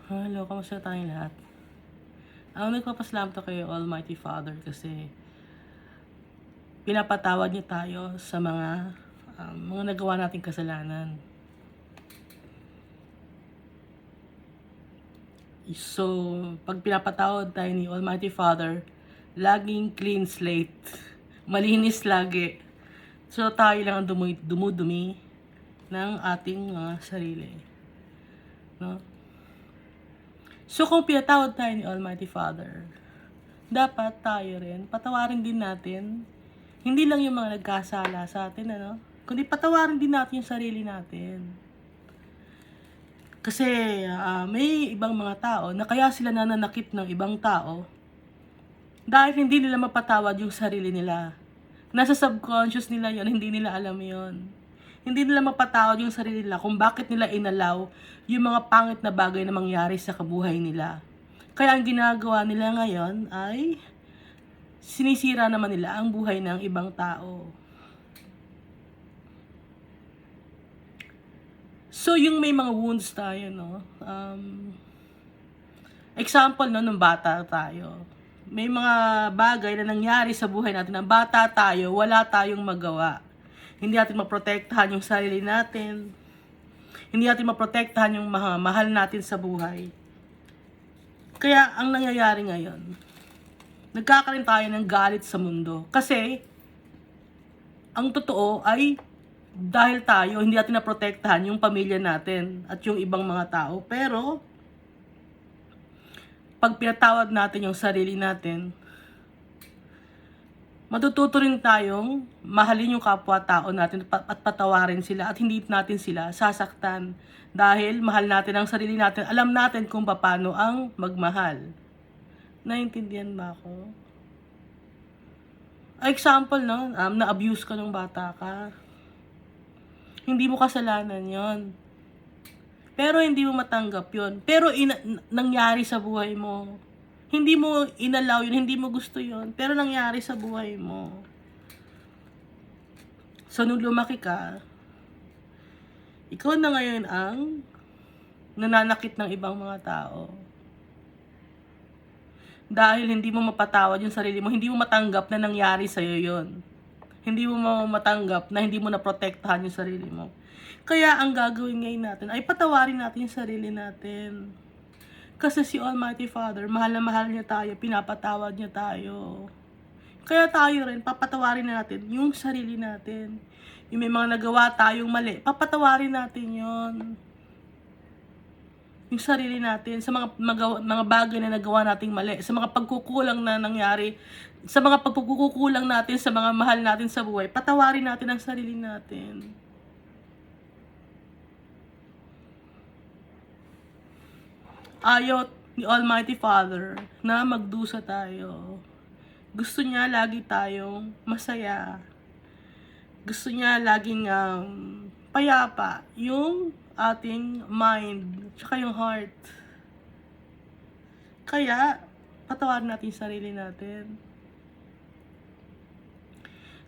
Hello, kamusta tayong lahat? Nagpapasalamat ako kay Almighty Father kasi pinapatawad niya tayo sa mga nagawa nating kasalanan. So, pag pinapatawad tayo ni Almighty Father, laging clean slate. Malinis lagi. So, tayo lang ang dumudumi ng ating mga sarili. No? So, kung pinatawad tayo ni Almighty Father, dapat tayo rin, patawarin din natin, hindi lang yung mga nagkasala sa atin, kundi patawarin din natin yung sarili natin. Kasi may ibang mga tao na kaya sila nananakit ng ibang tao dahil hindi nila mapatawad yung sarili nila. Nasa subconscious nila yon, hindi nila alam yon. Hindi nila mapatawad yung sarili nila kung bakit nila inalaw yung mga pangit na bagay na mangyari sa kabuhay nila. Kaya ang ginagawa nila ngayon ay sinisira naman nila ang buhay ng ibang tao. So, yung may mga wounds tayo, example, nung bata tayo. May mga bagay na nangyari sa buhay natin na bata tayo, wala tayong magawa. Hindi natin maprotektahan yung sarili natin. Hindi natin maprotektahan yung mahal natin sa buhay. Kaya, ang nangyayari ngayon, nagkakaroon tayo ng galit sa mundo. Kasi, ang totoo ay, dahil tayo, hindi natin naprotektahan yung pamilya natin at yung ibang mga tao. Pero, pag pinatawad natin yung sarili natin, matututo rin tayong mahalin yung kapwa-tao natin at patawarin sila at hindi natin sila sasaktan. Dahil mahal natin ang sarili natin, alam natin kung paano ang magmahal. Naintindihan ba ako? Example, na-abuse ka nung bata ka. Hindi mo kasalanan yon. Pero hindi mo matanggap yon. Pero nangyari sa buhay mo. Hindi mo inalaw yun, hindi mo gusto yon. Pero nangyari sa buhay mo. So, nung lumaki ka, ikaw na ngayon ang nananakit ng ibang mga tao. Dahil hindi mo mapatawad yung sarili mo, hindi mo matanggap na nangyari sa'yo yon. Hindi mo matanggap na hindi mo naprotektahan yung sarili mo. Kaya ang gagawin ngayon natin ay patawarin natin yung sarili natin. Kasi si Almighty Father, mahal na mahal niya tayo, pinapatawad niya tayo. Kaya tayo rin, papatawarin natin yung sarili natin. Yung may mga nagawa tayong mali, papatawarin natin yon. Yung sarili natin, sa mga bagay na nagawa nating mali, sa mga pagkukulang na nangyari, sa mga pagkukulang natin sa mga mahal natin sa buhay, patawarin natin ang sarili natin. Ayaw ni Almighty Father na magdusa tayo. Gusto niya lagi tayong masaya. Gusto niya laging payapa yung ating mind, tsaka yung heart. Kaya, patawarin natin yung sarili natin.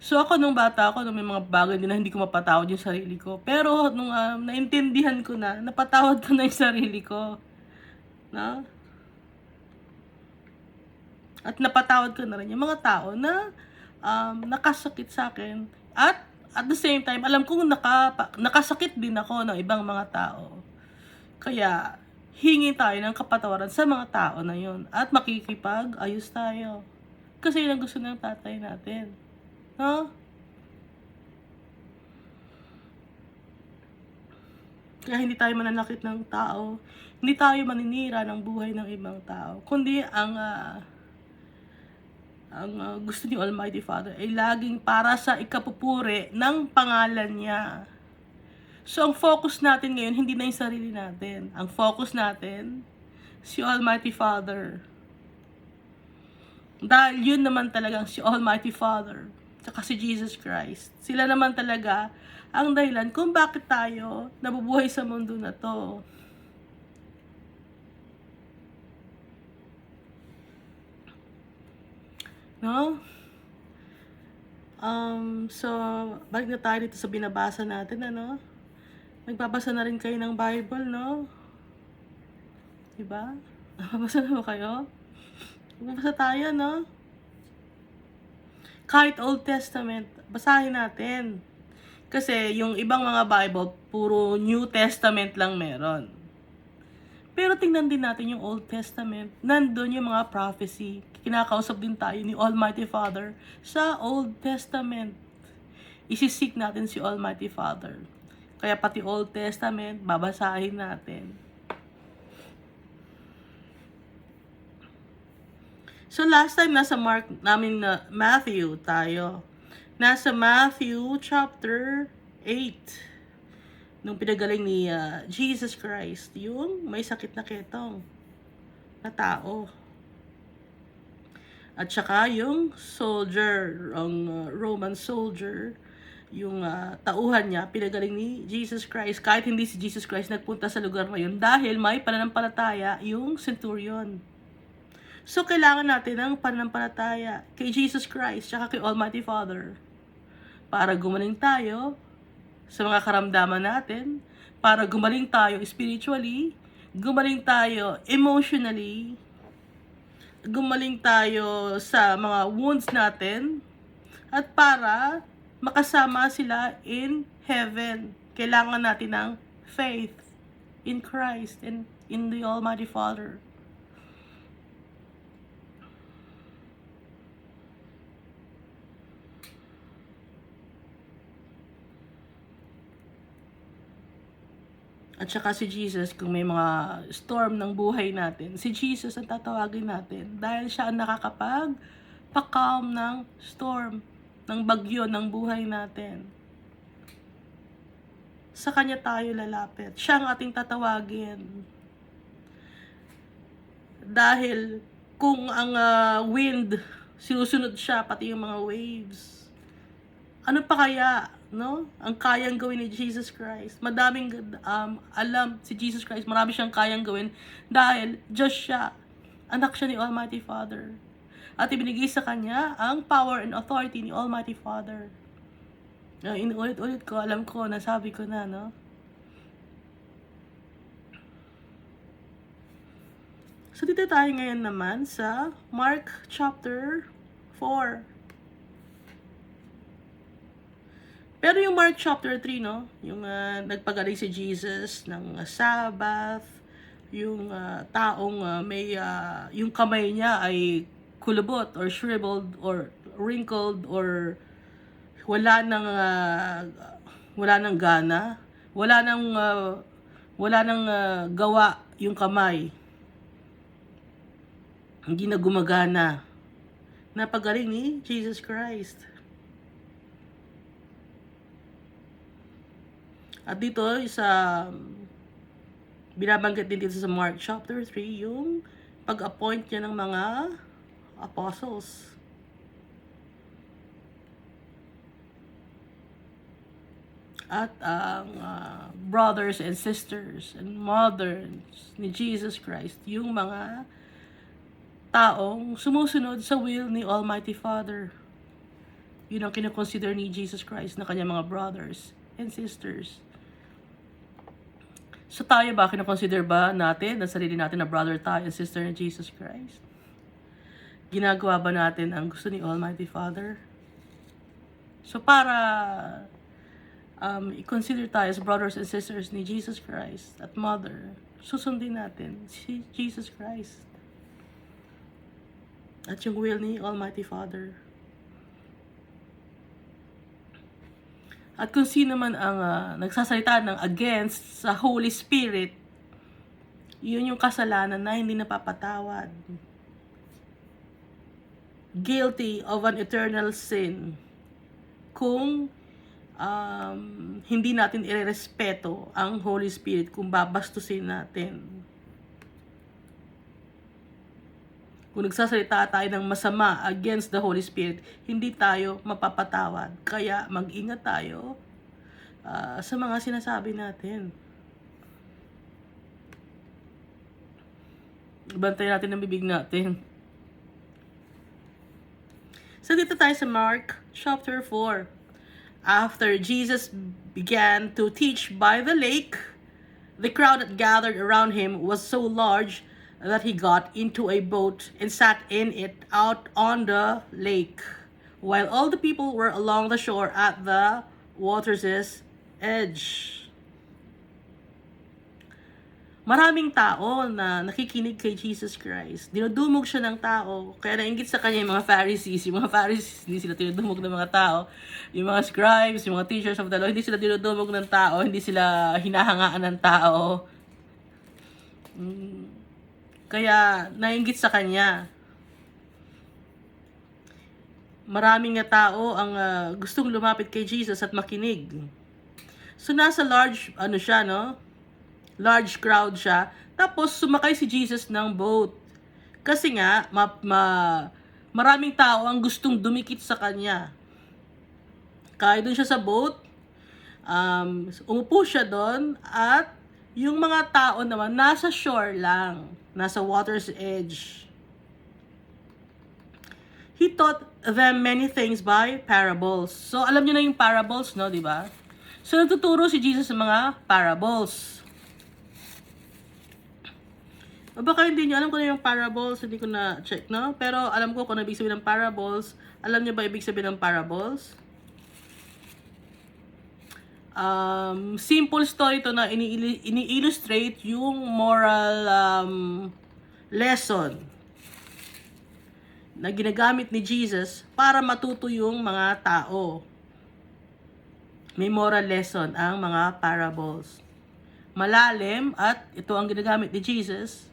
So ako nung bata ako, nung may mga bagay din na hindi ko mapatawad yung sarili ko. Pero nung naintindihan ko na, napatawad ko na yung sarili ko. No? At napatawad ko na rin yung mga tao na nakasakit sa akin. At the same time, alam kong nakasakit din ako ng ibang mga tao. Kaya, hingi tayo ng kapatawaran sa mga tao na yun. At makikipag-ayos tayo. Kasi yun ang gusto ng tatay natin. No? Kaya hindi tayo mananakit ng tao. Hindi tayo maninira ng buhay ng ibang tao. Kundi ang gusto ni Almighty Father ay laging para sa ikapupuri ng pangalan niya. So, ang focus natin ngayon, hindi na yung sarili natin. Ang focus natin, si Almighty Father. Dahil yun naman talagang si Almighty Father, tsaka si Jesus Christ. Sila naman talaga ang dahilan kung bakit tayo nabubuhay sa mundo na to. No? So, balik na tayo dito sa binabasa natin, Nagbabasa na rin kayo ng Bible, no? Diba? Mabasa na ba kayo? Mabasa tayo, no? Kahit Old Testament, basahin natin. Kasi yung ibang mga Bible, puro New Testament lang meron. Pero tingnan din natin yung Old Testament. Nandun yung mga prophecy. Kinakausap din tayo ni Almighty Father sa Old Testament. Isisik natin si Almighty Father. Kaya pati Old Testament, babasahin natin. So last time nasa Matthew tayo. Nasa Matthew chapter 8. Nung pinagaling ni Jesus Christ, yung may sakit na ketong na tao. At saka yung soldier, ang Roman soldier, yung tauhan niya, pinagaling ni Jesus Christ. Kahit hindi si Jesus Christ nagpunta sa lugar na yun dahil may pananampalataya yung centurion. So, kailangan natin ng pananampalataya kay Jesus Christ at kay Almighty Father para gumaling tayo sa mga karamdaman natin, para gumaling tayo spiritually, gumaling tayo emotionally, gumaling tayo sa mga wounds natin, at para makasama sila in heaven. Kailangan natin ng faith in Christ and in the Almighty Father. At saka si Jesus, kung may mga storm ng buhay natin, si Jesus ang tatawagin natin dahil siya ang nakakapag-calm ng storm, ng bagyo ng buhay natin. Sa Kanya tayo lalapit. Siya ang ating tatawagin. Dahil kung ang wind, sinusunod siya, pati yung mga waves. Ano pa kaya, no? Ang kayang gawin ni Jesus Christ. Madaming alam si Jesus Christ. Marami siyang kayang gawin dahil Diyos siya. Anak siya ni Almighty Father. At ibinigay sa Kanya ang power and authority ni Almighty Father. Inulit-ulit ko, alam ko, nasabi ko na, no? So, dito tayo ngayon naman sa Mark chapter 4. Pero yung Mark chapter 3, no? Yung nagpagaling si Jesus ng Sabbath, yung taong may, yung kamay niya ay kulubot or shriveled or wrinkled or wala nang gana, wala nang gawa yung kamay. Hindi na gumagana. Napagaling ni Jesus Christ. At dito, binabanggit din dito sa Mark chapter 3, yung pag-appoint niya ng mga apostles. At ang brothers and sisters and mothers ni Jesus Christ, yung mga taong sumusunod sa will ni Almighty Father. Yun ang kinoconsider ni Jesus Christ na kanyang mga brothers and sisters. So tayo ba, kinoconsider ba natin na sarili natin na brother tayo and sister ni Jesus Christ? Ginagawa ba natin ang gusto ni Almighty Father? So para i-consider tayo as brothers and sisters ni Jesus Christ at Mother, susundin natin si Jesus Christ at yung will ni Almighty Father. At kung sino man ang nagsasalita ng against sa Holy Spirit, yun yung kasalanan na hindi napapatawad. Guilty of an eternal sin. Kung hindi natin irerespeto ang Holy Spirit, kung babastusin natin. Kung nagsasalita tayo ng masama against the Holy Spirit, hindi tayo mapapatawad. Kaya mag-ingat tayo sa mga sinasabi natin. Bantayan natin ang bibig natin. So dito tayo sa Mark chapter 4. After Jesus began to teach by the lake, the crowd that gathered around him was so large that he got into a boat and sat in it out on the lake, while all the people were along the shore at the water's edge. Maraming tao na nakikinig kay Jesus Christ. Dinudumog siya ng tao. Kaya nainggit sa kanya yung mga Pharisees. Yung mga Pharisees, hindi sila dinudumog ng mga tao. Yung mga scribes, yung mga teachers of the law, hindi sila dinudumog ng tao. Hindi sila hinahangaan ng tao. Kaya nainggit sa kanya. Maraming nga tao ang gustong lumapit kay Jesus at makinig. So nasa large, large crowd siya. Tapos sumakay si Jesus ng boat. Kasi nga, maraming tao ang gustong dumikit sa kanya. Kaya doon siya sa boat, umupo siya doon, at yung mga tao naman nasa shore lang, nasa water's edge. He taught them many things by parables. So alam niyo na yung parables, no, di ba? So nagtuturo si Jesus sa mga parables. O baka hindi niyo alam kung ano yung parables, hindi ko na check, no? Pero alam ko kung ano ibig sabihin ng parables. Alam niyo ba ibig sabihin ng parables? Simple story to na ini-illustrate yung moral lesson na ginagamit ni Jesus para matuto yung mga tao. May moral lesson ang mga parables. Malalim, at ito ang ginagamit ni Jesus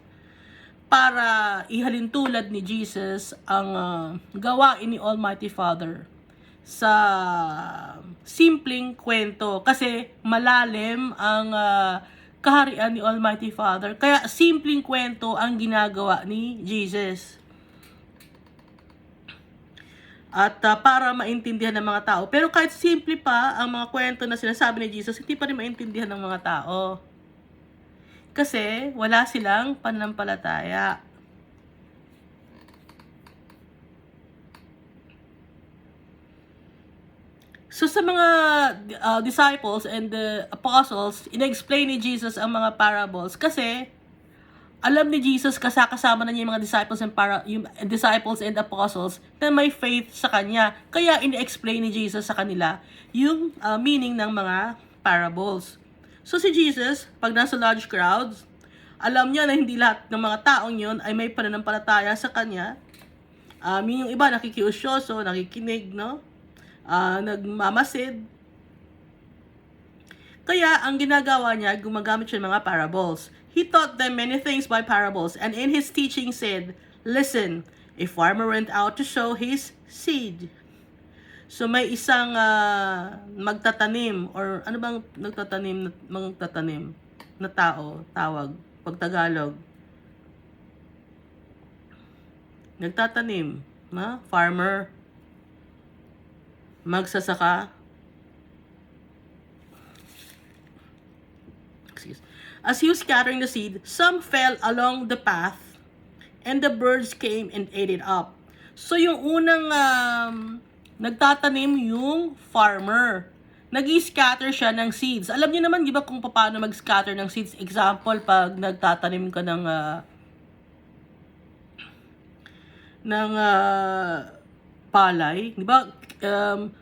para ihalin tulad ni Jesus ang gawain ni Almighty Father sa simpleng kwento. Kasi malalim ang kaharian ni Almighty Father. Kaya simpleng kwento ang ginagawa ni Jesus. At para maintindihan ng mga tao. Pero kahit simple pa ang mga kwento na sinasabi ni Jesus, hindi pa rin maintindihan ng mga tao. Kasi wala silang pananampalataya. So sa mga disciples and the apostles, ina-explain ni Jesus ang mga parables kasi alam ni Jesus kasama na niya yung mga disciples yung disciples and apostles na may faith sa kanya. Kaya ina-explain ni Jesus sa kanila yung meaning ng mga parables. So si Jesus, pag nasa large crowds, alam niya na hindi lahat ng mga taong yun ay may pananampalataya sa kanya. Yung iba nakikiusyoso, nakikinig, no? Nagmamasid. Kaya ang ginagawa niya, gumagamit siya ng mga parables. He taught them many things by parables, and in his teaching said, "Listen, a farmer went out to sow his seed." So may isang magtatanim, or ano bang magtatanim na tao, tawag, pag Tagalog. Nagtatanim, na farmer, magsasaka. As he was scattering the seed, some fell along the path, and the birds came and ate it up. So yung unang nagtatanim yung farmer. Nag-i-scatter siya ng seeds. Alam niyo naman, di ba, kung paano mag-scatter ng seeds? Example, pag nagtatanim ka ng palay, di ba?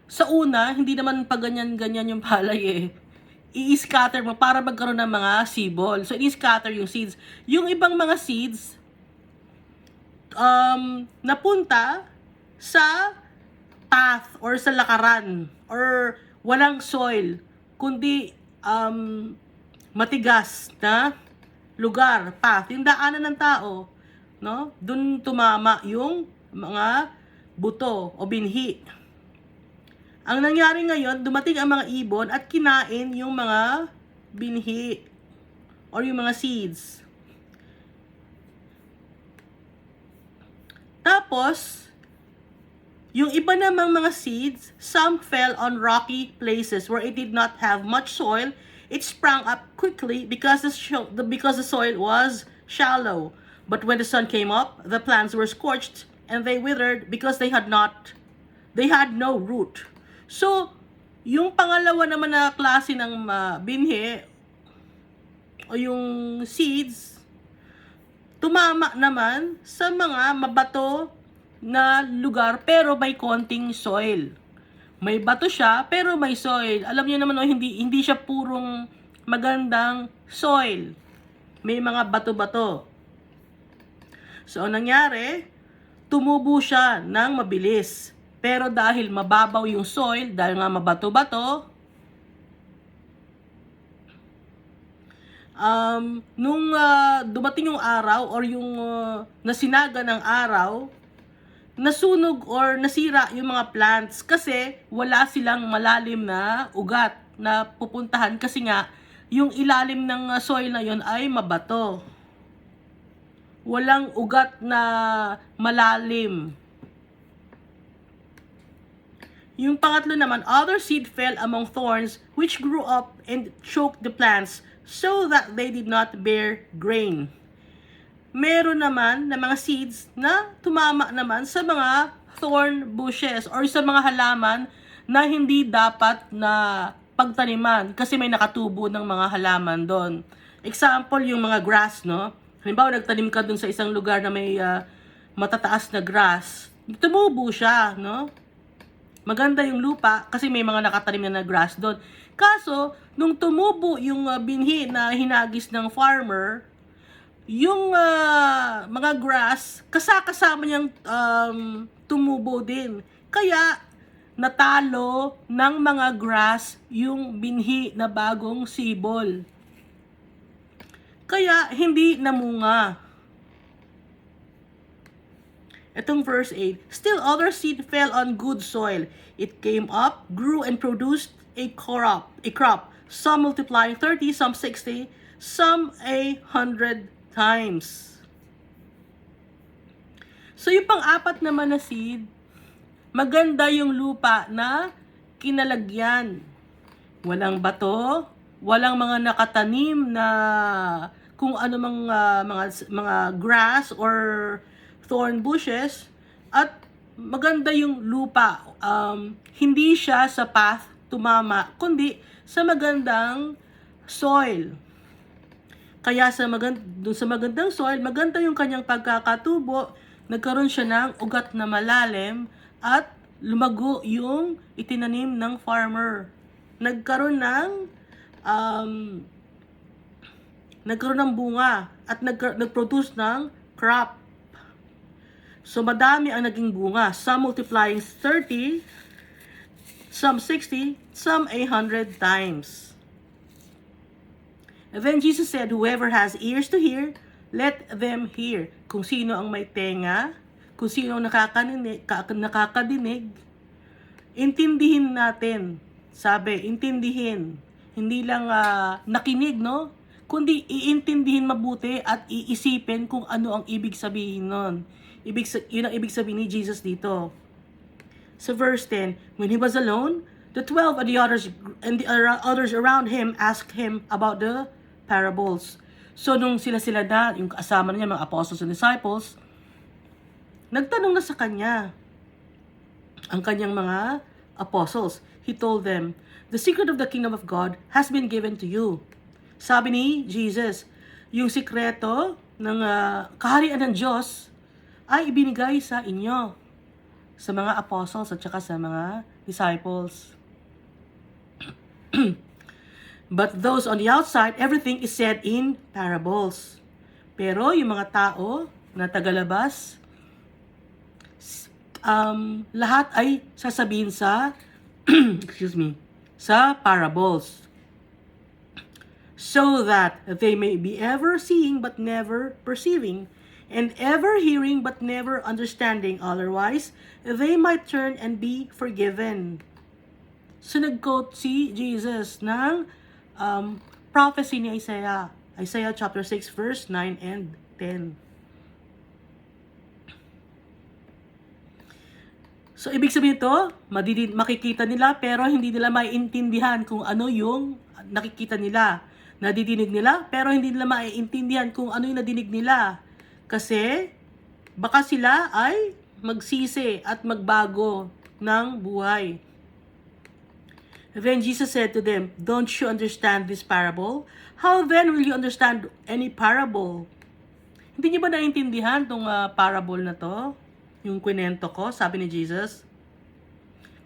Sa una, hindi naman pa ganyan-ganyan yung palay eh. I-scatter mo para magkaroon ng mga sibol. So, i-scatter yung seeds. Yung ibang mga seeds, napunta sa path or sa lakaran or walang soil, kundi matigas na lugar, path, yung daanan ng tao, no? Doon tumama yung mga buto o binhi. Ang nangyari ngayon, dumating ang mga ibon at kinain yung mga binhi or yung mga seeds. Tapos, yung iba namang mga seeds, some fell on rocky places where it did not have much soil. It sprang up quickly because the soil was shallow. But when the sun came up, the plants were scorched and they withered because they had no root. So, yung pangalawa naman na klase ng binhi o yung seeds, tumama naman sa mga mabato na lugar pero may konting soil. May bato siya pero may soil. Alam niyo naman, hindi siya purong magandang soil. May mga bato-bato. So, ang nangyari, tumubo siya ng mabilis. Pero dahil mababaw yung soil, dahil nga mabato-bato, nung dumating yung araw or yung nasinaga ng araw, nasunog or nasira yung mga plants kasi wala silang malalim na ugat na pupuntahan kasi nga yung ilalim ng soil na yon ay mabato. Walang ugat na malalim. Yung pangatlo naman, other seed fell among thorns which grew up and choked the plants so that they did not bear grain. Meron naman na mga seeds na tumama naman sa mga thorn bushes or sa mga halaman na hindi dapat na pagtaniman kasi may nakatubo ng mga halaman doon. Example, yung mga grass, no? Halimbawa, nagtanim ka doon sa isang lugar na may matataas na grass. Tumubo siya, no? Maganda yung lupa kasi may mga nakatanim na grass doon. Kaso, nung tumubo yung binhi na hinagis ng farmer, yung mga grass, kasama niyang tumubo din. Kaya, natalo ng mga grass yung binhi na bagong sibol. Kaya, hindi namunga. Itong verse 8, still other seed fell on good soil. It came up, grew, and produced a crop. Some multiplying 30, some 60, some 100 times. So yung pang-apat naman na seed, maganda yung lupa na kinalagyan. Walang bato, walang mga nakatanim na kung ano mga grass or thorn bushes, at maganda yung lupa. Hindi siya sa path tumama, kundi sa magandang soil. Kaya doon sa magandang soil, maganda yung kanyang pagkakatubo, nagkaroon siya ng ugat na malalim at lumago yung itinanim ng farmer. Nagkaroon ng bunga at nag-produce ng crop. So madami ang naging bunga. Some multiplying 30, some 60, some 100 times. And then Jesus said, whoever has ears to hear, let them hear. Kung sino ang may tenga, kung sino ang nakakadinig, intindihin natin. Sabi, intindihin. Hindi lang nakinig, no? Kundi iintindihin mabuti at iisipin kung ano ang ibig sabihin nun. Yun ang ibig sabihin ni Jesus dito. So verse 10, when he was alone, the 12 and the others around him asked him about the parables. So nung sila na, yung kasama niya, mga apostles and disciples, nagtanong na sa kanya ang kanyang mga apostles. He told them, the secret of the kingdom of God has been given to you. Sabi ni Jesus, yung sikreto ng kaharian ng Diyos ay ibinigay sa inyo, sa mga apostles at saka sa mga disciples. But those on the outside, everything is said in parables. Pero yung mga tao na tagalabas, lahat ay sasabihin sa sa parables. So that they may be ever seeing but never perceiving, and ever hearing but never understanding, otherwise they might turn and be forgiven. So nag-quote si Jesus ng prophecy ni Isaiah chapter 6 verse 9 and 10. So ibig sabihin ito, makikita nila pero hindi nila maiintindihan kung ano yung nakikita nila. Nadidinig nila pero hindi nila maiintindihan kung ano yung nadinig nila. Kasi baka sila ay magsisi at magbago ng buhay. Then Jesus said to them, don't you understand this parable? How then will you understand any parable? Hindi niyo ba naintindihan tong parable na to? Yung kwento ko, sabi ni Jesus.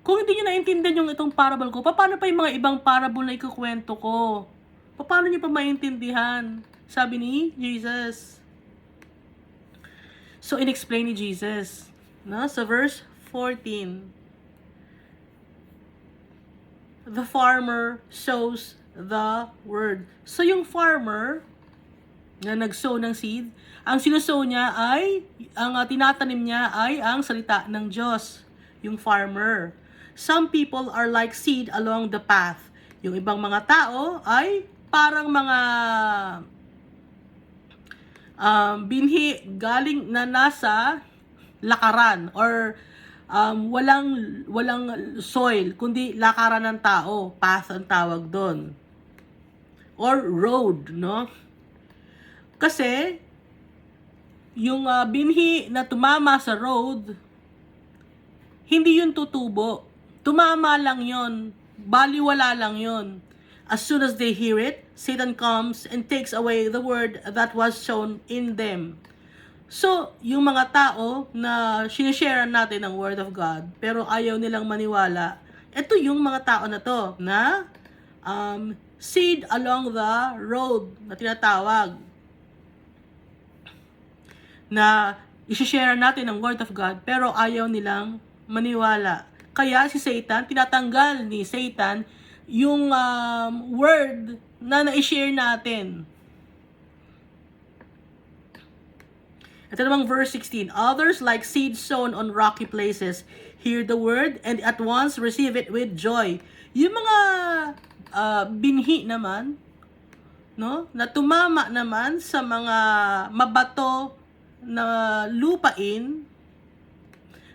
Kung hindi niyo naintindihan yung itong parable ko, paano pa yung mga ibang parable na ikukwento ko? Paano niyo pa maintindihan? Sabi ni Jesus. So, inexplain ni Jesus. No? Sa verse 14, the farmer sows the word. So, yung farmer na nag-sow ng seed, ang sinusow niya ay, ang tinatanim niya ay ang salita ng Diyos, yung farmer. Some people are like seed along the path. Yung ibang mga tao ay parang mga binhi galing na nasa lakaran or walang soil, kundi lakaran ng tao, path ang tawag doon. Or road, no? Kasi, yung binhi na tumama sa road, hindi yun tutubo. Tumama lang yun. Baliwala lang yun. As soon as they hear it, Satan comes and takes away the word that was sown in them. So, yung mga tao na sinishare natin ng word of God, pero ayaw nilang maniwala, ito yung mga tao na to, na seed along the road na tinatawag. Na isishare natin ang word of God, pero ayaw nilang maniwala. Kaya si Satan, tinatanggal ni Satan yung word na na-share natin. Ito namang verse 16. Others like seed sown on rocky places hear the word and at once receive it with joy. Yung mga binhi naman, no, na tumama naman sa mga mabato na lupain,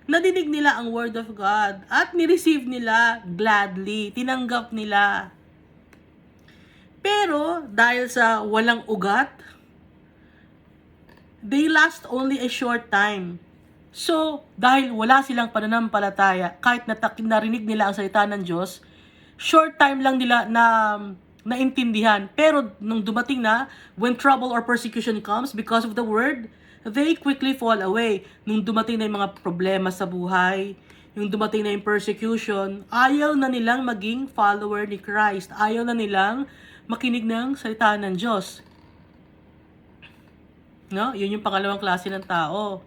nadinig nila ang word of God at nireceive nila gladly, tinanggap nila. Pero dahil sa walang ugat, they last only a short time. So, dahil wala silang pananampalataya, kahit narinig nila ang salita ng Diyos, short time lang nila na naintindihan. Pero nung dumating na, when trouble or persecution comes because of the word, they quickly fall away. Nung dumating na yung mga problema sa buhay, yung dumating na yung persecution, ayaw na nilang maging follower ni Christ. Ayaw na nilang makinig ng salita ng Diyos. No? Yun yung pangalawang klase ng tao.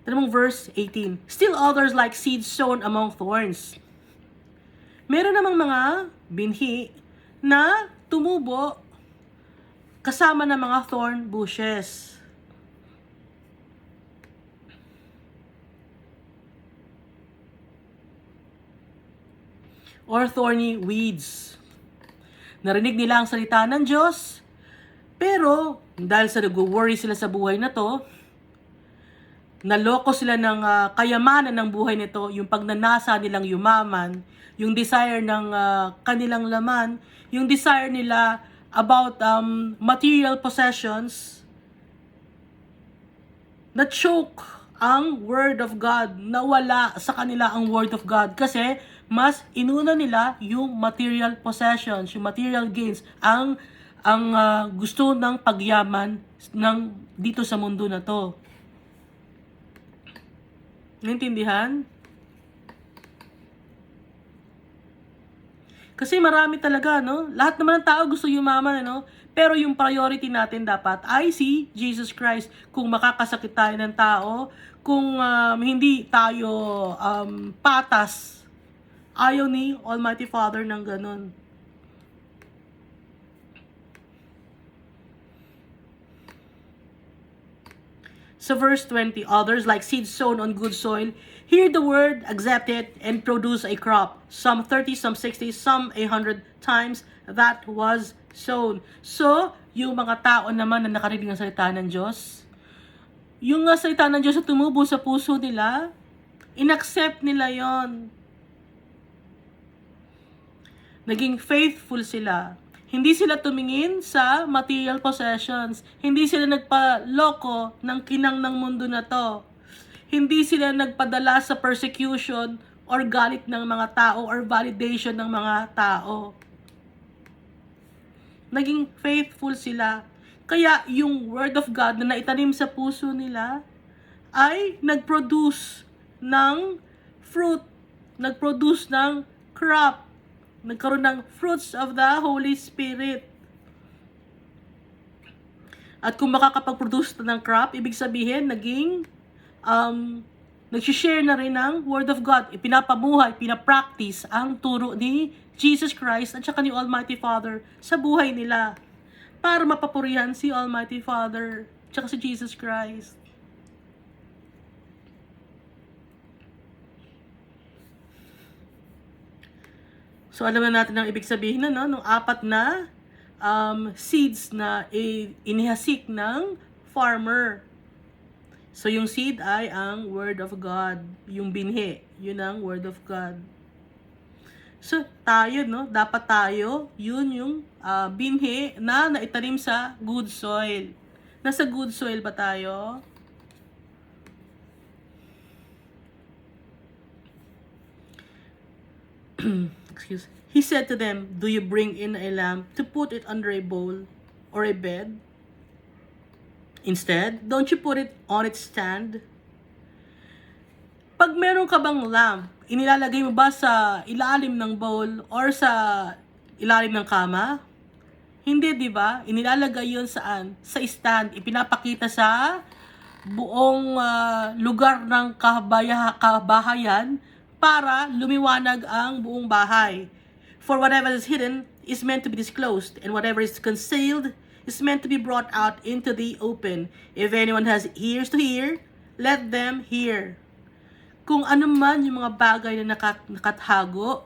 Tanong verse 18. Still others like seeds sown among thorns. Meron namang mga binhi na tumubo kasama ng mga thorn bushes. Or thorny weeds. Narinig nila ang salita ng Diyos, pero dahil sa nag-worry sila sa buhay na to, naloko sila ng kayamanan ng buhay nito, yung pagnanasa nilang yumaman, yung desire ng kanilang laman, yung desire nila about material possessions, na-choke ang Word of God, nawala sa kanila ang Word of God kasi mas inuna nila yung material possessions, yung material gains, ang gusto ng pagyaman ng dito sa mundo na to. Naintindihan? Kasi marami talaga, no? Lahat naman ng tao gusto yumaman, no? Pero yung priority natin dapat ay si Jesus Christ. Kung makakasakit tayo ng tao, kung hindi tayo patas, ayaw ni Almighty Father ng ganun. So verse 20, others like seeds sown on good soil, hear the word, accept it, and produce a crop. Some 30, some 60, some 100 times that was sown. So, yung mga tao naman na nakarinig ng salita ng Diyos, yung salita ng Diyos na tumubo sa puso nila, inaccept nila yon. Naging faithful sila. Hindi sila tumingin sa material possessions. Hindi sila nagpaloko ng kinang ng mundo na to. Hindi sila nagpadala sa persecution or galit ng mga tao or validation ng mga tao. Naging faithful sila. Kaya yung word of God na naitanim sa puso nila ay nag-produce ng fruit, nag-produce ng crop, nagkaroon ng fruits of the Holy Spirit. At kung makakapag-produce ng crop, ibig sabihin, nag-share na rin ng Word of God. Ipinapabuhay, pinapractice ang turo ni Jesus Christ at saka ni Almighty Father sa buhay nila. Para mapapurihan si Almighty Father at saka si Jesus Christ. So, alam na natin ang ibig sabihin na, no? Nung apat na seeds na inihasik ng farmer. So, yung seed ay ang Word of God. Yung binhi, yun ang Word of God. So, tayo, no? Dapat tayo, yun yung binhi na naitanim sa good soil. Nasa good soil ba tayo? Excuse. He said to them, "Do you bring in a lamp to put it under a bowl or a bed? Instead, don't you put it on its stand?" Pag meron ka bang lamp, inilalagay mo ba sa ilalim ng bowl or sa ilalim ng kama? Hindi, di ba? Inilalagay yun saan? Sa stand. Ipinapakita sa buong lugar ng kabahayan para lumiwanag ang buong bahay. For whatever is hidden is meant to be disclosed, and whatever is concealed is meant to be brought out into the open. If anyone has ears to hear, let them hear. Kung ano man yung mga bagay na nakatago,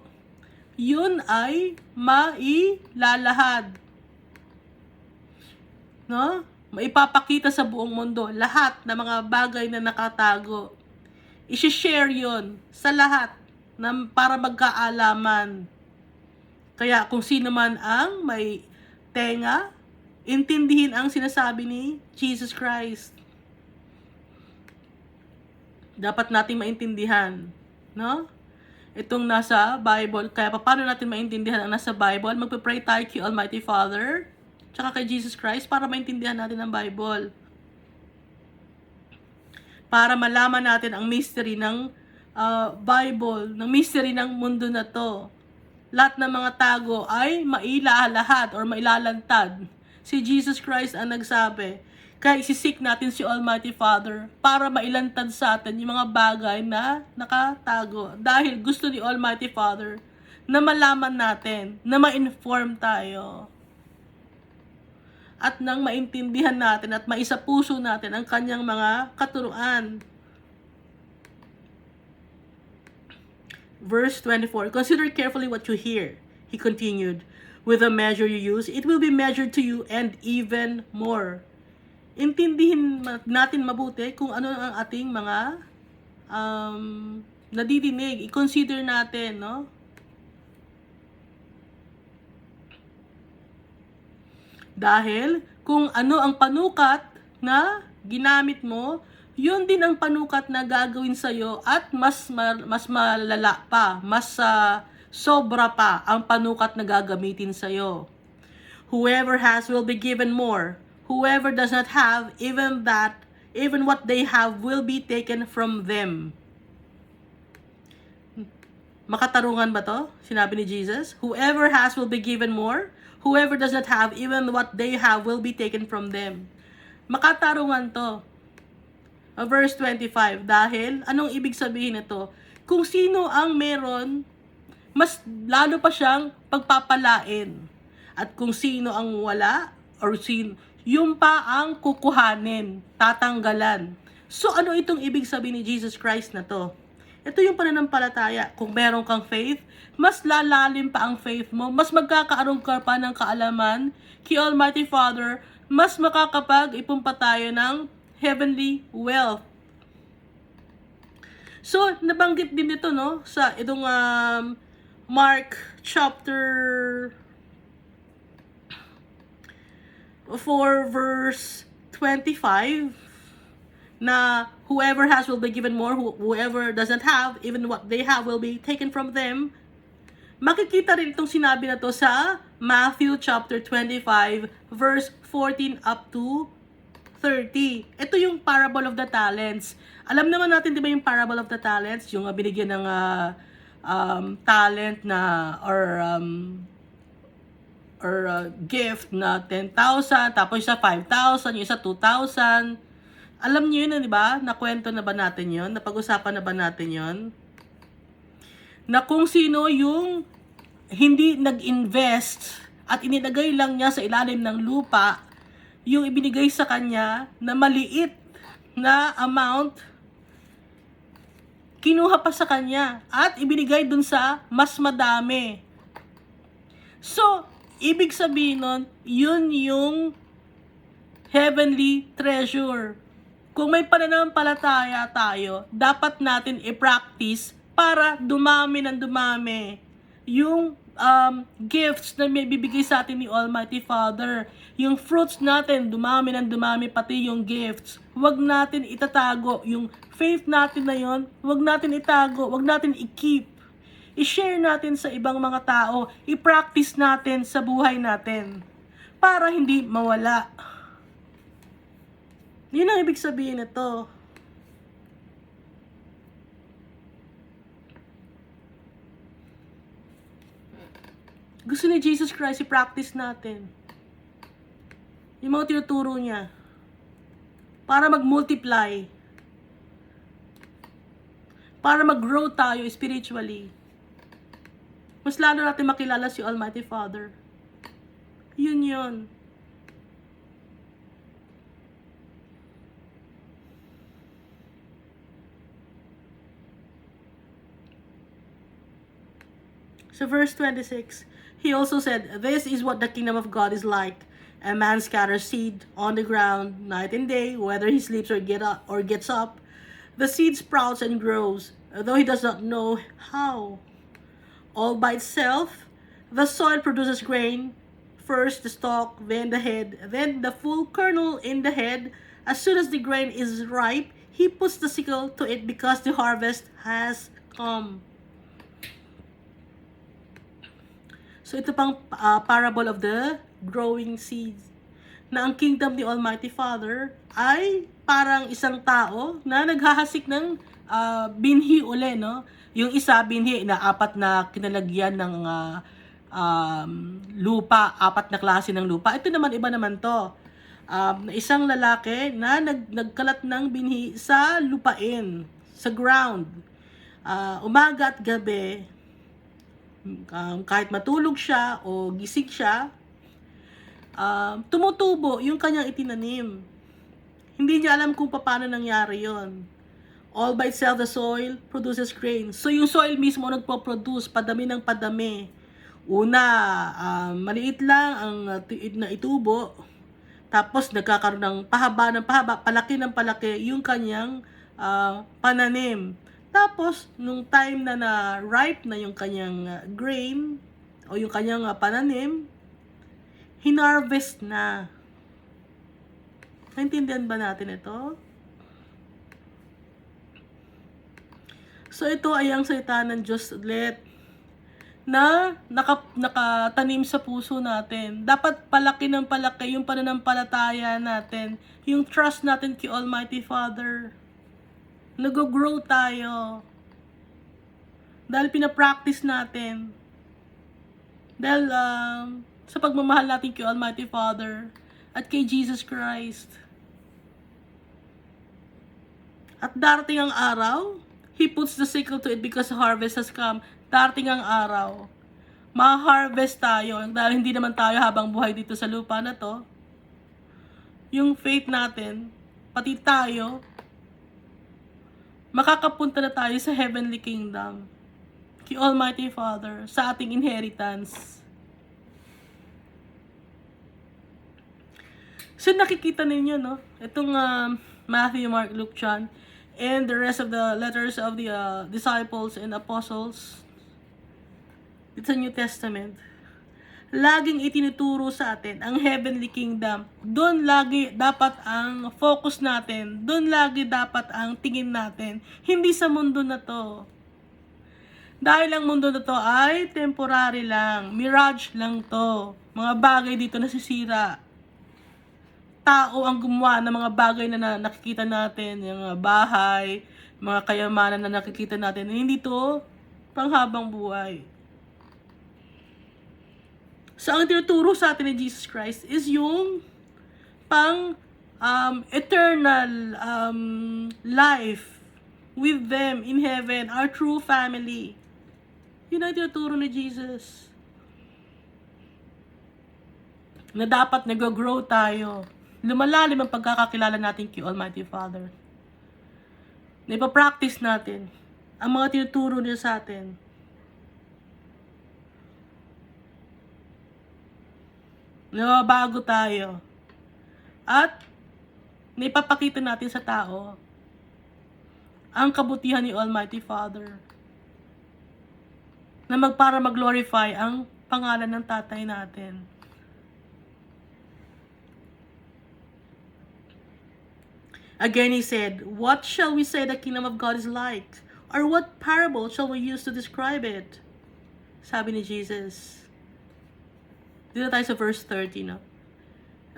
yun ay mailalahad. No? Maipapakita sa buong mundo lahat ng mga bagay na nakatago. I-share yun sa lahat para magkaalaman. Kaya kung sino man ang may tenga, intindihin ang sinasabi ni Jesus Christ. Dapat natin maintindihan, no? Itong nasa Bible. Kaya paano natin maintindihan ang nasa Bible? Magpe-pray tayo kay Almighty Father, tsaka kay Jesus Christ para maintindihan natin ang Bible. Para malaman natin ang mystery ng Bible, ng mystery ng mundo na to. Lahat ng mga tago ay mailalahad or mailalantad. Si Jesus Christ ang nagsabi. Kaya isisik natin si Almighty Father para mailantad sa atin yung mga bagay na nakatago. Dahil gusto ni Almighty Father na malaman natin, na ma-inform tayo. At nang maintindihan natin at maisapuso natin ang kanyang mga katuruan. Verse 24, "Consider carefully what you hear," he continued. "With the measure you use, it will be measured to you and even more." Intindihin natin mabuti kung ano ang ating mga nadidinig. I-consider natin, no? Dahil kung ano ang panukat na ginamit mo, yun din ang panukat na gagawin sa'yo at mas malala pa, mas sobra pa ang panukat na gagamitin sa'yo. "Whoever has will be given more. Whoever does not have, even what they have will be taken from them." Makatarungan ba to? Sinabi ni Jesus. Whoever has will be given more. Whoever does not have, even what they have will be taken from them. Makatarungan to. Verse 25. Dahil, anong ibig sabihin nito? Kung sino ang meron, mas lalo pa siyang pagpapalain. At kung sino ang wala, or yung pa ang kukuhanin, tatanggalan. So, ano itong ibig sabihin ni Jesus Christ na to? Ito yung pananampalataya. Kung meron kang faith, mas lalalim pa ang faith mo, mas magkakaroon ka pa ng kaalaman kay Almighty Father, mas makakapag-ipon pa tayo ng heavenly wealth. So, nabanggit din ito, no, sa itong Mark chapter 4 verse 25, na whoever has will be given more, whoever doesn't have, even what they have will be taken from them. Makikita rin itong sinabi na to sa Matthew chapter 25 verse 14 up to 30. Ito yung parable of the talents. Alam naman natin, di ba, yung parable of the talents, yung binigyan ng talent na or gift na 10,000, tapos sa 5,000, yung isa 2,000. Alam niyo yun, di ba? Nakwento na ba natin yon? Napag-usapan na ba natin yon? Na kung sino yung hindi nag-invest at inilagay lang niya sa ilalim ng lupa yung ibinigay sa kanya na maliit na amount, kinuha pa sa kanya at ibinigay dun sa mas madami. So, ibig sabihin nun, yun yung heavenly treasure. Kung may pananampalataya tayo, dapat natin i-practice para dumami ng dumami yung gifts na may bibigay sa atin ni Almighty Father. Yung fruits natin, dumami ng dumami, pati yung gifts. Huwag natin itatago. Yung faith natin na yon, huwag natin itago, huwag natin i-keep. I-share natin sa ibang mga tao, i-practice natin sa buhay natin para hindi mawala. Yun ang ibig sabihin nito. Gusto ni Jesus Christ, i-practice natin yung mga tinuturo niya para mag-multiply, para mag-grow tayo spiritually. Mas lalo natin makilala si Almighty Father. Yun yun. So verse 26, he also said, "This is what the kingdom of God is like. A man scatters seed on the ground night and day, whether he sleeps or gets up. The seed sprouts and grows, though he does not know how. All by itself, the soil produces grain, first the stalk, then the head, then the full kernel in the head. As soon as the grain is ripe, he puts the sickle to it because the harvest has come." So ito pang parable of the growing seeds, na ang kingdom ni Almighty Father ay parang isang tao na naghahasik ng binhi uli, no? Yung isa binhi na apat na kinalagyan ng lupa, apat na klase ng lupa. Ito naman, iba naman to. Isang lalaki na nagkalat ng binhi sa lupain, sa ground. Umaga at gabi, kahit matulog siya o gising siya, tumutubo yung kanyang itinanim. Hindi niya alam kung paano nangyari yon. All by itself, the soil produces grain. So yung soil mismo nagpo-produce, padami ng padami. Una, maliit lang ang na itubo. Tapos nagkakaroon ng pahaba, palaki ng palaki yung kanyang pananim. Tapos, nung time na ripe na yung kanyang grain o yung kanyang pananim, hinarvest na. Naintindihan ba natin ito? So, ito ay ang salita ng Diyos ulit na nakatanim sa puso natin. Dapat palaki ng palaki yung pananampalataya natin, yung trust natin kay Almighty Father. Nag-grow tayo dahil pinapractice natin, dahil sa pagmamahal natin kay Almighty Father at kay Jesus Christ. At darating ang araw, he puts the sickle to it because the harvest has come. Darating ang araw, ma-harvest tayo dahil hindi naman tayo habang buhay dito sa lupa na to. Yung faith natin, pati tayo, makakapunta na tayo sa heavenly kingdom, kay Almighty Father, sa ating inheritance. So nakikita ninyo, no? Itong Matthew, Mark, Luke, John, and the rest of the letters of the disciples and apostles. It's a New Testament. Laging itinuturo sa atin ang heavenly kingdom. Doon lagi dapat ang focus natin. Doon lagi dapat ang tingin natin. Hindi sa mundo na to. Dahil ang mundo na to ay temporary lang. Mirage lang to. Mga bagay dito nasisira. Tao ang gumawa ng mga bagay na nakikita natin. Yung mga bahay, mga kayamanan na nakikita natin. Hindi to panghabang buhay. So, ang tinuturo sa atin ni Jesus Christ is yung pang eternal life with them in heaven, our true family. Yun ang tinuturo ni Jesus. Na dapat nag-grow tayo. Lumalalim ang pagkakakilala natin kay Almighty Father. Na ipapractice natin ang mga tinuturo niya sa atin. Nababago tayo. At naipapakita natin sa tao ang kabutihan ni Almighty Father. Na para mag-glorify ang pangalan ng tatay natin. Again, he said, "What shall we say the kingdom of God is like? Or what parable shall we use to describe it?" Sabi ni Jesus. Dito tayo sa verse 30, no?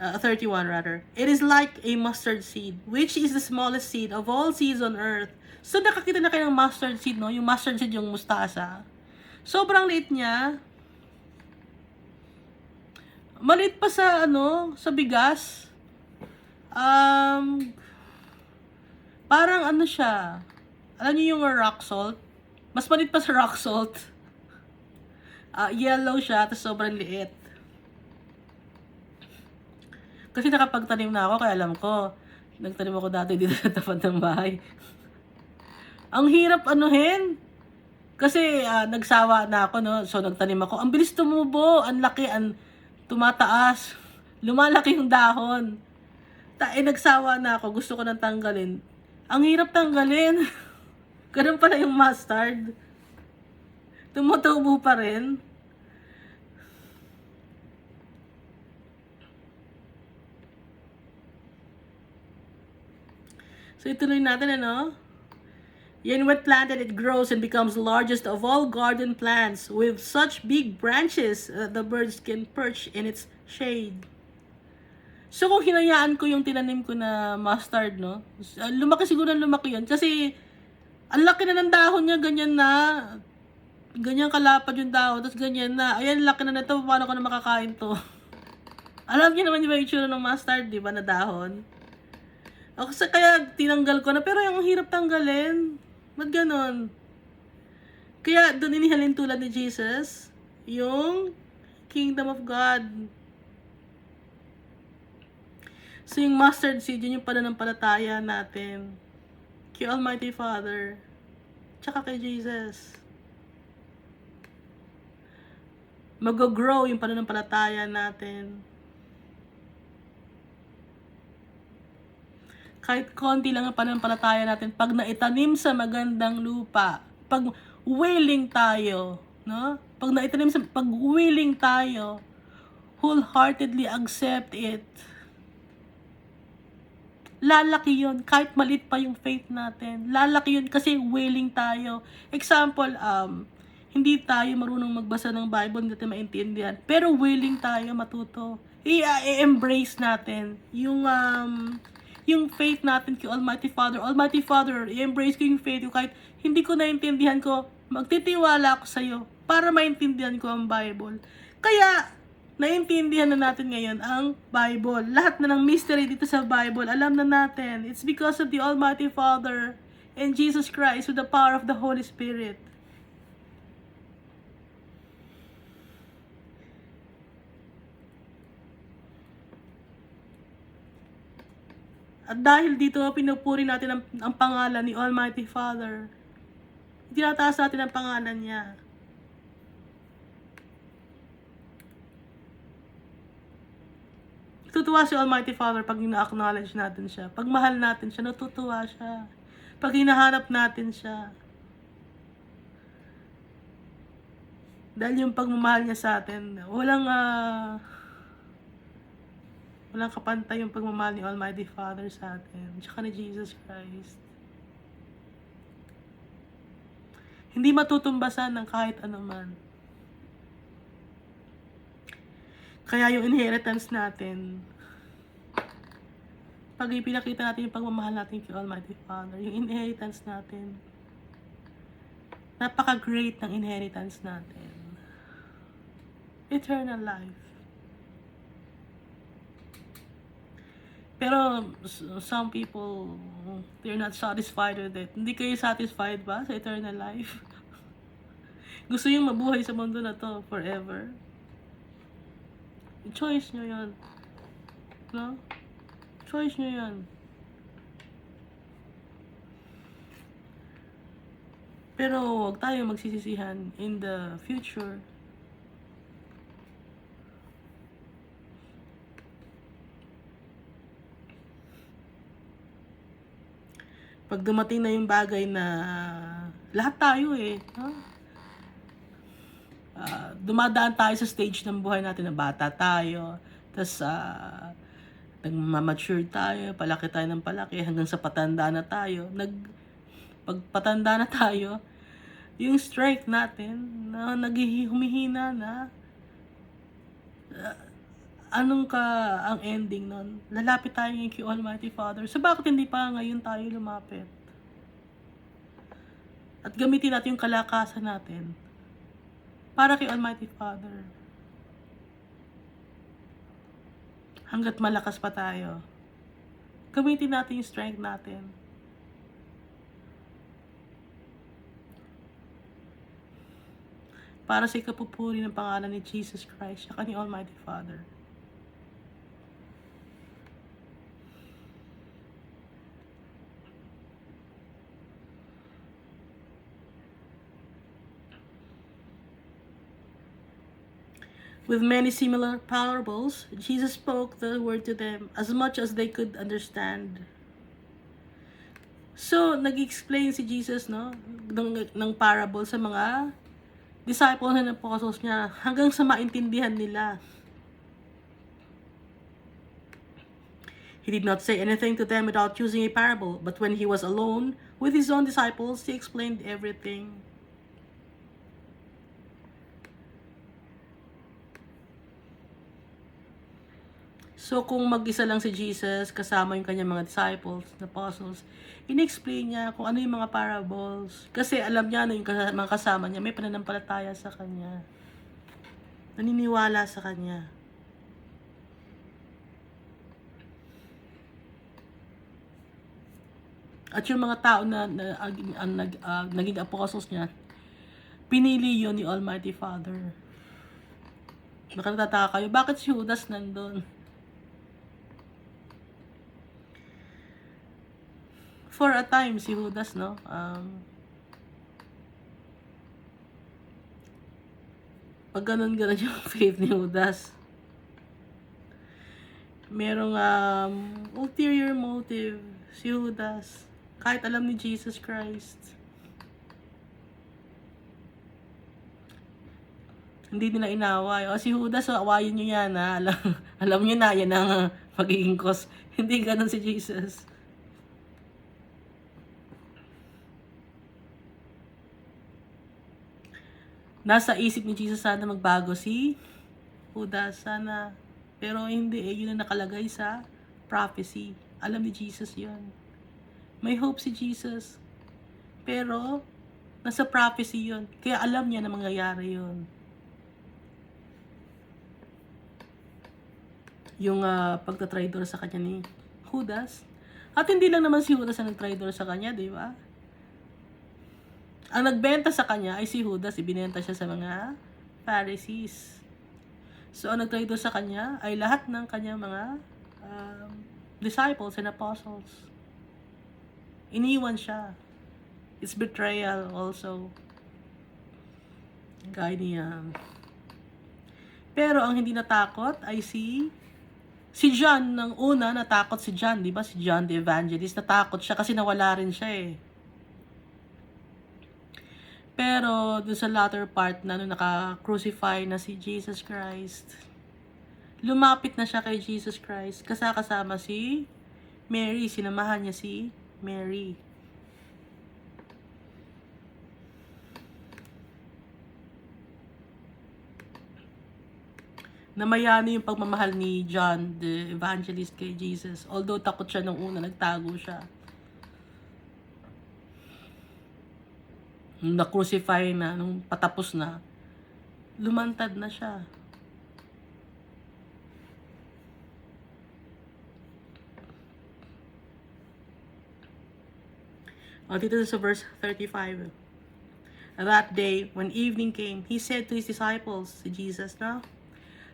31 rather. "It is like a mustard seed, which is the smallest seed of all seeds on earth." So, nakakita na kayo ng mustard seed, no? Yung mustard seed, yung mustasa. Sobrang liit niya. Maliit pa sa, sa bigas. Parang siya. Alam niyo yung rock salt? Mas maliit pa sa rock salt. Yellow siya, tapos sobrang liit. Kasi nakapagtanim na ako, kaya alam ko. Nagtanim ako dati dito sa tapat ng bahay. Ang hirap anuhin. Kasi nagsawa na ako, no? So nagtanim ako. Ang bilis tumubo, ang laki, tumataas. Lumalaki yung dahon. Nagsawa na ako, gusto ko nang tanggalin. Ang hirap tanggalin. Ganun pala yung mustard. Tumutubo pa rin. So ituloy natin, Yet when planted, it grows and becomes largest of all garden plants with such big branches that the birds can perch in its shade. So kung hinayaan ko yung tinanim ko na mustard, no? Lumaki siguro ng lumaki yun. Kasi ang laki na ng dahon niya, ganyan na. Ganyan kalapad yung dahon, tapos ganyan na. Ayan, laki na nito, paano ko na makakain to? Alam niyo naman yung itsura ng mustard, di ba, na dahon? O, kasi kaya tinanggal ko na, pero yung hirap tanggalin. Ba't ganon? Kaya doon inihalin tulad ni Jesus, yung kingdom of God. So yung mustard seed, yun yung pananampalataya natin. Kay Almighty Father. Tsaka kay Jesus. Mag-grow yung pananampalataya natin. Kahit konti lang ang pananampalataya natin, pag naitanim sa magandang lupa, pag willing tayo, no? Pag willing tayo, wholeheartedly accept it, lalaki yun, kahit maliit pa yung faith natin. Lalaki yun kasi willing tayo. Example, hindi tayo marunong magbasa ng Bible, hindi natin maintindihan. Pero willing tayo matuto. I-embrace natin yung faith natin kay Almighty Father. Almighty Father, i-embrace ko yung faith ko kahit hindi ko naintindihan ko, magtitiwala ako sa'yo para maintindihan ko ang Bible. Kaya, naintindihan na natin ngayon ang Bible. Lahat na ng mystery dito sa Bible, alam na natin. It's because of the Almighty Father and Jesus Christ with the power of the Holy Spirit. At dahil dito, pinupuri natin ang pangalan ni Almighty Father. Tinataas natin ang pangalan niya. Tutuwa si Almighty Father pag ina-acknowledge natin siya. Pag mahal natin siya, natutuwa siya. Pag hinahanap natin siya. Dahil yung pagmamahal niya sa atin, walang kapantay yung pagmamahal ni Almighty Father sa atin, tsaka ni Jesus Christ. Hindi matutumbasan ng kahit anuman. Kaya yung inheritance natin, pag ipinakita natin yung pagmamahal natin kay Almighty Father, yung inheritance natin, napaka-great ng inheritance natin. Eternal life. Pero some people, they're not satisfied with it. Hindi kayo satisfied ba sa eternal life? Gusto yung mabuhay sa mundo na to forever? Choice nyo yun. No? Choice nyo yun. Pero huwag tayo magsisisihan in the future. Pag dumating na yung bagay na lahat tayo dumadaan tayo sa stage ng buhay natin na bata tayo, tas nagmamature tayo, palaki tayo ng palaki hanggang sa patanda na tayo. Pagpatanda na tayo, yung strength natin na humihina na, ang ending nun? Lalapit tayo ngayon kay Almighty Father. So bakit hindi pa ngayon tayo lumapit? At gamitin natin yung kalakasan natin para kay Almighty Father. Hanggat malakas pa tayo, gamitin natin yung strength natin. Para sa ikapupuri ng pangalan ni Jesus Christ at ni Almighty Father. With many similar parables, Jesus spoke the word to them as much as they could understand. So, nag-explain si Jesus, ng parable sa mga disciples and apostles niya hanggang sa maintindihan nila. He did not say anything to them without using a parable, but when he was alone with his own disciples, he explained everything. So, kung mag-isa lang si Jesus, kasama yung kanyang mga disciples, apostles, in-explain niya kung ano yung mga parables. Kasi alam niya na yung mga kasama niya, may pananampalataya sa kanya. Naniniwala sa kanya. At yung mga tao na naging apostles niya, pinili yun ni Almighty Father. Baka natataka kayo, bakit si Judas nandun? For a time, si Judas, pag ganun-ganun yung faith ni Judas, merong ulterior motive si Judas, kahit alam ni Jesus Christ. Hindi nila inaway. O si Judas, awayin nyo yan, alam nyo na, yan ang magiging cause. Hindi ganun si Jesus. Nasa isip ni Jesus sana magbago si Judas, sana. Pero hindi, yun ang nakalagay sa prophecy. Alam ni Jesus yun. May hope si Jesus. Pero, nasa prophecy yun. Kaya alam niya na mangyayari yun. Yung pagtatraidor sa kanya ni Judas. At hindi lang naman si Judas ang nagtraidor sa kanya, di ba? Ang nagbenta sa kanya ay si Judas, ibinenta siya sa mga Pharisees. So, ang nagtraidor sa kanya ay lahat ng kanyang mga disciples and apostles. Iniwan siya. It's betrayal also. Gaya niya. Pero ang hindi natakot ay si John. Nang una, natakot si John, di ba? Si John the Evangelist, natakot siya kasi nawala rin siya Pero, dun sa latter part na naka-crucify na si Jesus Christ, lumapit na siya kay Jesus Christ, kasama si Mary, sinamahan niya si Mary. na mayani yung pagmamahal ni John the Evangelist kay Jesus. Although takot siya nung una, nagtago siya. Nung na-crucify na, nung patapos na, lumantad na siya. Dito sa verse 35. That day, when evening came, he said to his disciples, si Jesus na,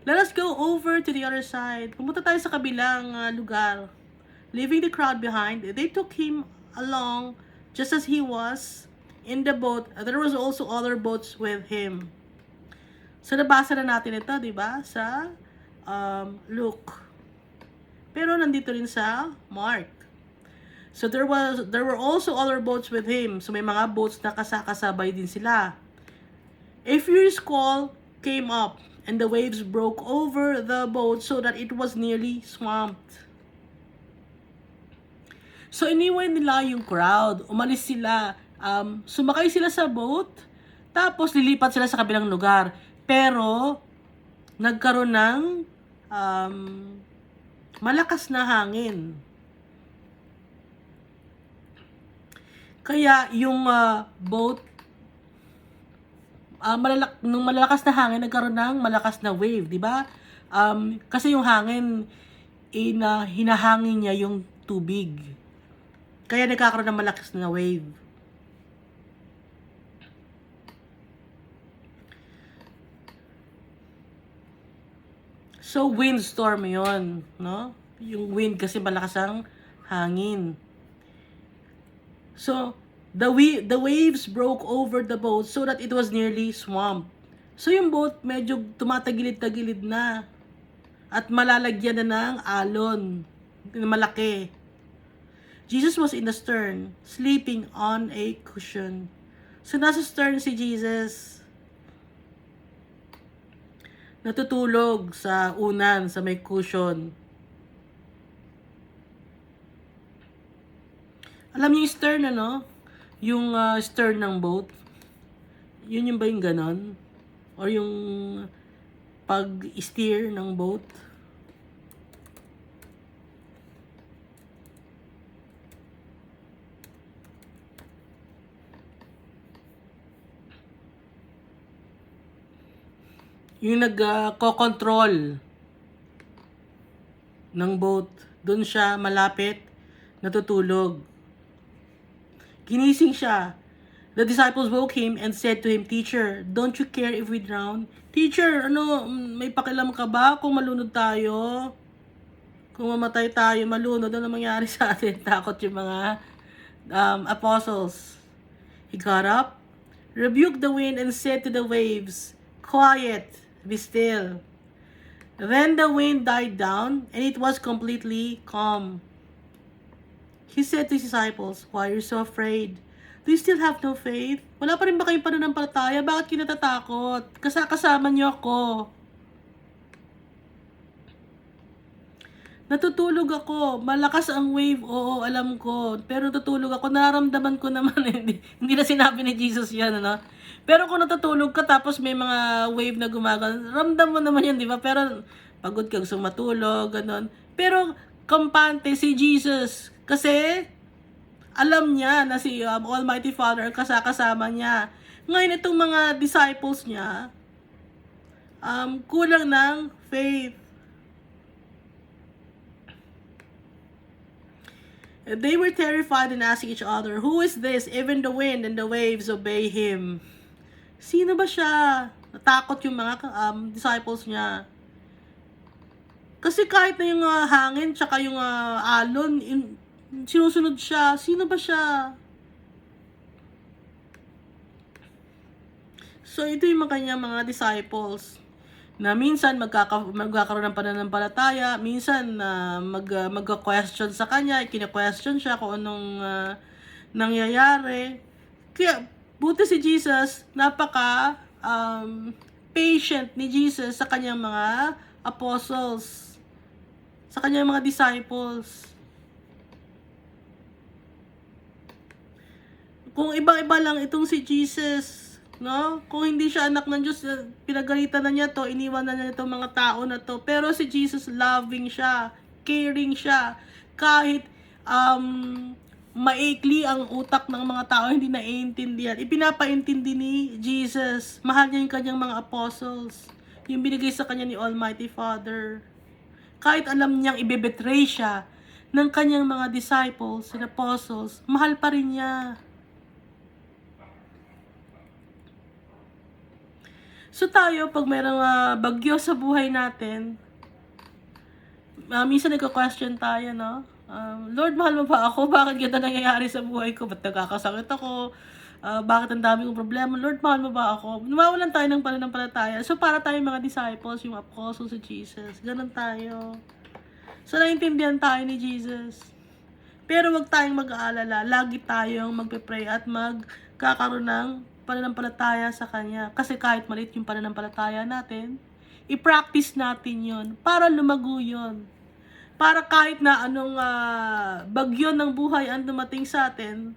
"Let us go over to the other side." Pumunta tayo sa kabilang lugar. Leaving the crowd behind, they took him along just as he was in the boat. There was also other boats with him. So, nabasa na natin ito, di ba? Sa Luke. Pero nandito rin sa Mark. So there were also other boats with him. So may mga boats na kasakasabay din sila. A furious squall came up, and the waves broke over the boat so that it was nearly swamped. So iniwan nila yung crowd. Umalis sila. Sumakay sila sa boat. Tapos lilipat sila sa kabilang lugar. Pero nagkaroon ng malakas na hangin. Kaya yung boat, nung malakas na hangin, nagkaroon ng malakas na wave, di ba? Kasi yung hangin, hinahangin niya yung tubig. Kaya nagkakaroon ng malakas na wave. So, windstorm yon, no? Yung wind kasi malakas ang hangin. So, the waves broke over the boat so that it was nearly swamped. So, yung boat medyo tumatagilid-tagilid na. At malalagyan na ng alon. Malaki. Jesus was in the stern, sleeping on a cushion. So, nasa stern si Jesus. Natutulog sa unan, sa may cushion. Alam niyo yung stern, ano? Yung stern ng boat. Yun yung ba yung ganon? Or yung pag-steer ng boat? Yung nag-co-control ng boat. Doon siya malapit, natutulog. Ginising siya. The disciples woke him and said to him, "Teacher, don't you care if we drown?" Teacher, may pakialam ka ba kung malunod tayo? Kung mamatay tayo, malunod, ano mangyari sa atin? Takot yung mga apostles. He got up, rebuked the wind, and said to the waves, "Quiet, be still." Then the wind died down, and it was completely calm. He said to his disciples, "Why are you so afraid? Do you still have no faith?" Wala pa rin ba kayong pananampalataya? Bakit kayo natatakot? Kasama niyo ako. Natutulog ako. Malakas ang wave. Oo, alam ko. Pero natutulog ako. Nararamdaman ko naman. Hindi na sinabi ni Jesus yan, ano? Pero kung natutulog ka tapos may mga wave na gumagano, ramdam mo naman yan, di ba? Pero pagod ka, gusto matulog, ganon. Pero kampante si Jesus. Kasi alam niya na si Almighty Father kasama niya. Ngayon itong mga disciples niya, kulang ng faith. They were terrified and asking each other, "Who is this? Even the wind and the waves obey him." Sino ba siya? Natakot yung mga disciples niya. Kasi kahit na yung hangin tsaka yung alon, sinusunod siya. Sino ba siya? So, ito yung kanyang mga disciples na minsan magkakaroon ng pananampalataya, minsan magka-question sa kanya, kina-question siya kung anong nangyayari. Kaya, buti si Jesus, napaka patient ni Jesus sa kanyang mga apostles, sa kanyang mga disciples. Kung iba-iba lang itong si Jesus, No? Kung hindi siya anak ng Diyos, pinagalitan na niya to, iniwan na niya itong mga tao na to. Pero si Jesus, loving siya, caring siya. Kahit maikli ang utak ng mga tao, hindi naiintindihan. Ipinapaintindi ni Jesus. Mahal niya yung kanyang mga apostles. Yung binigay sa kanya ni Almighty Father. Kahit alam niyang ibebetray siya ng kanyang mga disciples and apostles, mahal pa rin niya. So tayo, pag mayroong bagyo sa buhay natin, minsan nagka-question tayo, no? Lord, mahal mo ba ako? Bakit ganito nangyayari sa buhay ko? Ba't nagkakasakit ako? Bakit ang dami kong problema? Lord, mahal mo ba ako? Nawawalan tayo ng pananampalataya. So para tayong mga disciples, yung apostles sa Jesus, ganun tayo. So naintindihan tayo ni Jesus. Pero wag tayong mag-aalala. Lagi tayong magpe-pray at magkakaroon ng pananampalataya sa Kanya. Kasi kahit maliit yung pananampalataya natin, i-practice natin yon para lumago yun. Para kahit na anong bagyo ng buhay ang dumating sa atin,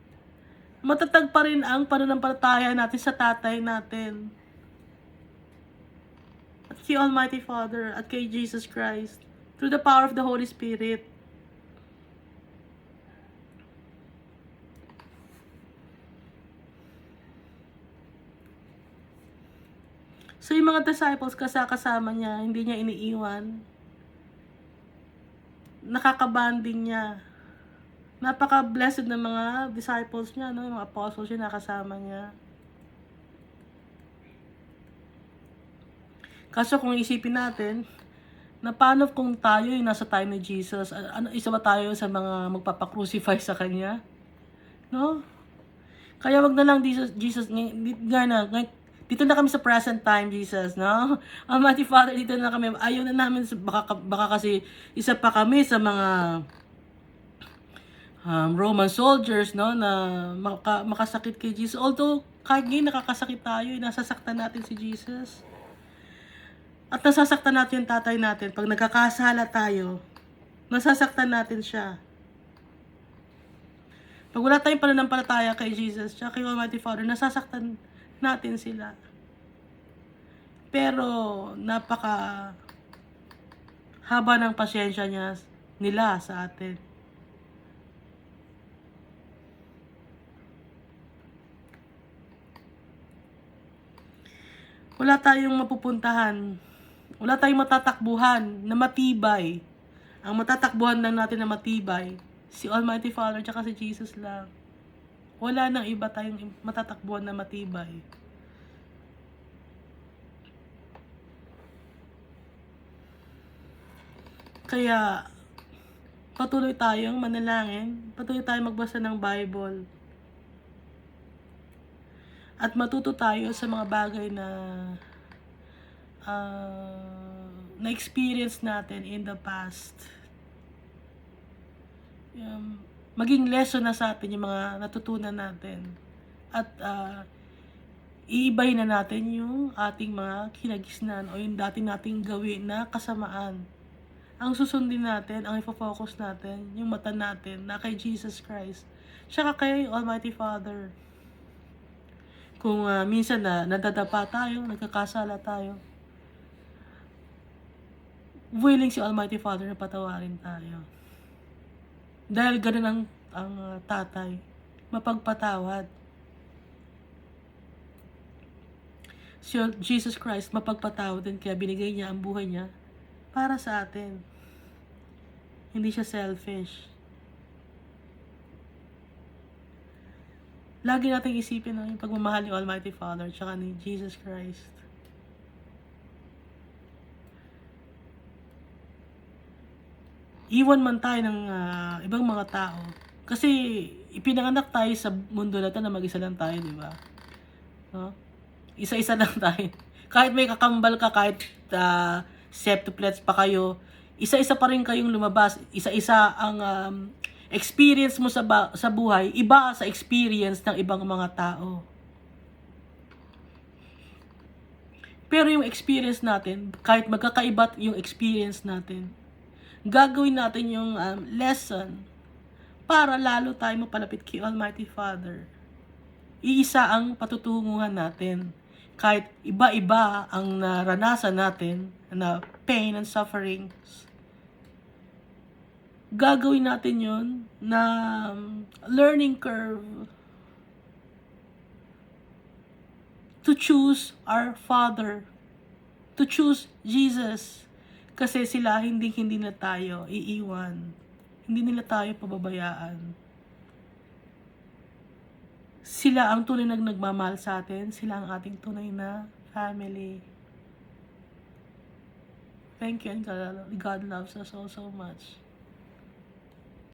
matatag pa rin ang pananampalataya natin sa tatay natin. At kay Almighty Father at kay Jesus Christ. Through the power of the Holy Spirit. So yung mga disciples kasama niya, hindi niya iniiwan. Nakakabanding niya. Napaka-blessed ng mga disciples niya, no? Yung mga apostles niya nakasama niya. Kaso kung isipin natin, na paano kung tayo yung nasa tayo ni Jesus? Isa ba tayo sa mga magpapakrucify sa Kanya? No? Kaya wag na lang Jesus dito na kami sa present time, Jesus, no? Almighty Father, dito na kami. Ayaw na namin, baka kasi isa pa kami sa mga Roman soldiers, no, na makasakit kay Jesus. Although, kahit ngayon nakakasakit tayo, nasasaktan natin si Jesus. At nasasaktan natin yung tatay natin. Pag nagkakasala tayo, nasasaktan natin siya. Pag wala tayong pananampalataya kay Jesus, tsaka kay Almighty Father, nasasaktan natin sila. Pero napaka haba ng pasyensya nila sa atin. Wala tayong mapupuntahan. Wala tayong matatakbuhan na matibay. Ang matatakbuhan lang natin na matibay, si Almighty Father tsaka si Jesus lang. Wala nang iba tayong matatakbuhan na matibay. Kaya, patuloy tayong manalangin, patuloy tayong magbasa ng Bible. At matuto tayo sa mga bagay na na-experience natin in the past. Maging lesson na sa atin yung mga natutunan natin. At iibahin na natin yung ating mga kinagisnan o yung dati nating gawin na kasamaan. Ang susundin natin, ang ifo-focus natin, yung mata natin na kay Jesus Christ. Tsaka kay Almighty Father. Kung minsan nadadapa tayo, nagkakasala tayo, willing si Almighty Father na patawarin tayo. Dahil ganun ang tatay, mapagpatawad. Si Jesus Christ mapagpatawad din, kaya binigay niya ang buhay niya para sa atin. Hindi siya selfish. Lagi nating isipin yung pagmamahal ni Almighty Father tsaka ni Jesus Christ. Iwan man tayo ng ibang mga tao. Kasi ipinanganak tayo sa mundo na ito na mag-isa lang tayo, di ba? No? Isa-isa lang tayo. Kahit may kakambal ka, kahit septuplets pa kayo, isa-isa pa rin kayong lumabas. Isa-isa ang experience mo sa buhay, iba sa experience ng ibang mga tao. Pero yung experience natin, kahit magkakaiba yung experience natin, gagawin natin yung lesson para lalo tayo mapalapit kay Almighty Father. iisa ang patutunguhan natin. Kahit iba-iba ang naranasan natin na pain and sufferings, gagawin natin yon na learning curve to choose our Father, to choose Jesus. Kasi sila hindi na tayo iiwan. Hindi nila tayo pababayaan. Sila ang tunay na nagmamahal sa atin. Sila ang ating tunay na family. Thank you, and God loves us all so much.